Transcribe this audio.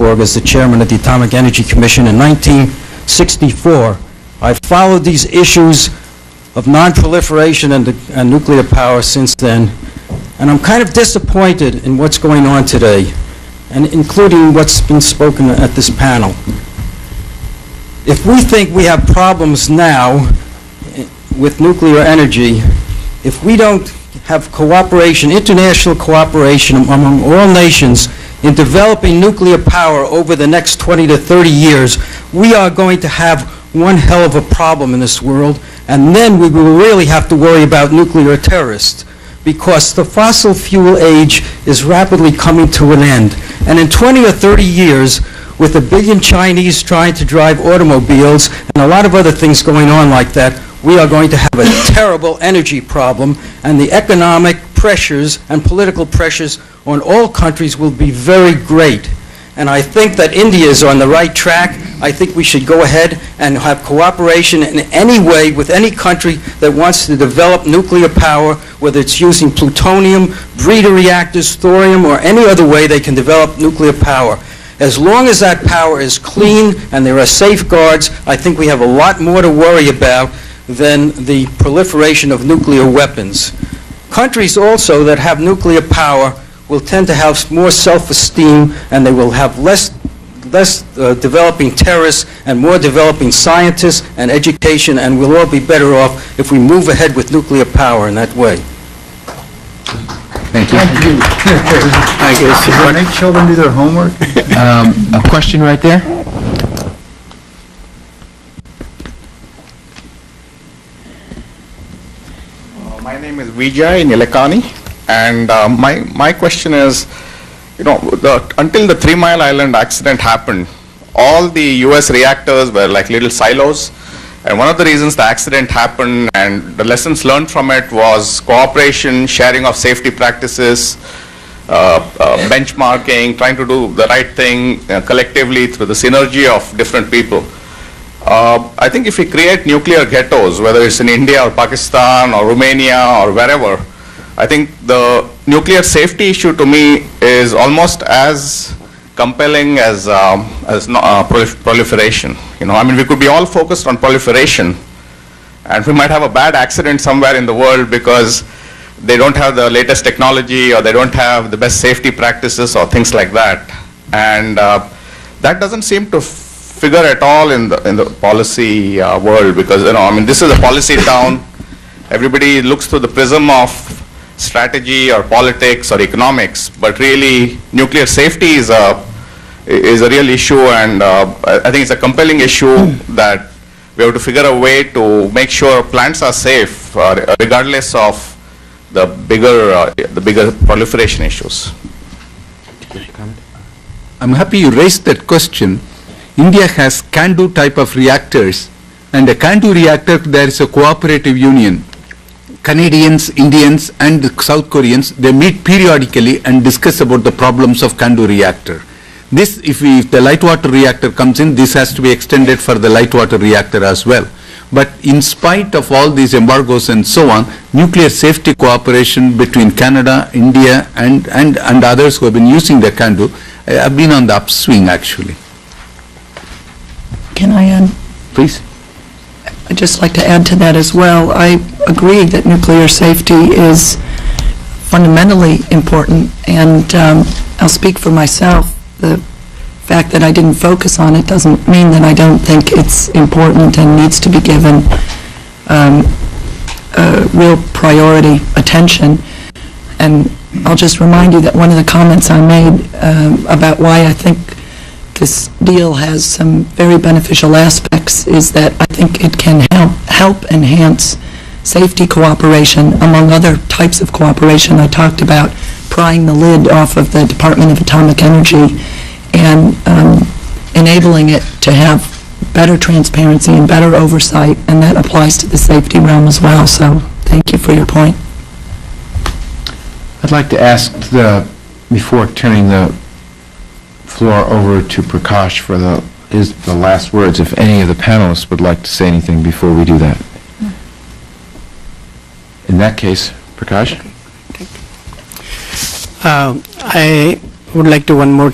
Petersburg as the chairman of the Atomic Energy Commission in 1964. I've followed these issues of non-proliferation and nuclear power since then, and I'm kind of disappointed in what's going on today, and including what's been spoken at this panel. If we think we have problems now with nuclear energy, if we don't have cooperation, international cooperation among all nations in developing nuclear power over the next 20 to 30 years, we are going to have one hell of a problem in this world, and then we will really have to worry about nuclear terrorists, because the fossil fuel age is rapidly coming to an end. And in 20 or 30 years, with 1 billion Chinese trying to drive automobiles and a lot of other things going on like that, we are going to have a terrible energy problem, and the economic pressures and political pressures on all countries will be very great. And I think that India is on the right track. I think we should go ahead and have cooperation in any way with any country that wants to develop nuclear power, whether it's using plutonium, breeder reactors, thorium, or any other way they can develop nuclear power. As long as that power is clean and there are safeguards, I think we have a lot more to worry about than the proliferation of nuclear weapons. Countries also that have nuclear power will tend to have more self-esteem, and they will have less developing terrorists and more developing scientists and education, and we'll all be better off if we move ahead with nuclear power in that way. Thank you. I guess you want to make children do their homework? A question right there? My name is Vijay Nilekani, and my question is, until the 3 Mile Island accident happened, all the US reactors were like little silos, and one of the reasons the accident happened and the lessons learned from it was cooperation, sharing of safety practices, benchmarking, trying to do the right thing collectively through the synergy of different people. I think if we create nuclear ghettos, whether it's in India or Pakistan or Romania or wherever, I think the nuclear safety issue to me is almost as compelling as proliferation. I mean, we could be all focused on proliferation, and we might have a bad accident somewhere in the world because they don't have the latest technology or they don't have the best safety practices or things like that. And that doesn't seem to figure at all in the policy world, because I mean, this is a policy town. Everybody looks through the prism of strategy or politics or economics, but really nuclear safety is a real issue, and I think it's a compelling issue that we have to figure a way to make sure plants are safe regardless of the bigger proliferation issues. I'm happy you raised that question. India has CANDU type of reactors, and a CANDU reactor, there is a cooperative union. Canadians, Indians, and the South Koreans, they meet periodically and discuss about the problems of CANDU reactor. This, if the light water reactor comes in, this has to be extended for the light water reactor as well. But in spite of all these embargoes and so on, nuclear safety cooperation between Canada, India, and others who have been using the CANDU have been on the upswing, actually. Can I add? Please. I'd just like to add to that as well. I agree that nuclear safety is fundamentally important, and I'll speak for myself. The fact that I didn't focus on it doesn't mean that I don't think it's important and needs to be given real priority attention. And I'll just remind you that one of the comments I made about why I think this deal has some very beneficial aspects is that I think it can help enhance safety cooperation among other types of cooperation. I talked about prying the lid off of the Department of Atomic Energy and enabling it to have better transparency and better oversight, and that applies to the safety realm as well. So thank you for your point. I'd like to ask, before turning the floor over to Prakash for the last words, if any of the panelists would like to say anything before we do that. In that case, Prakash? I would like to one more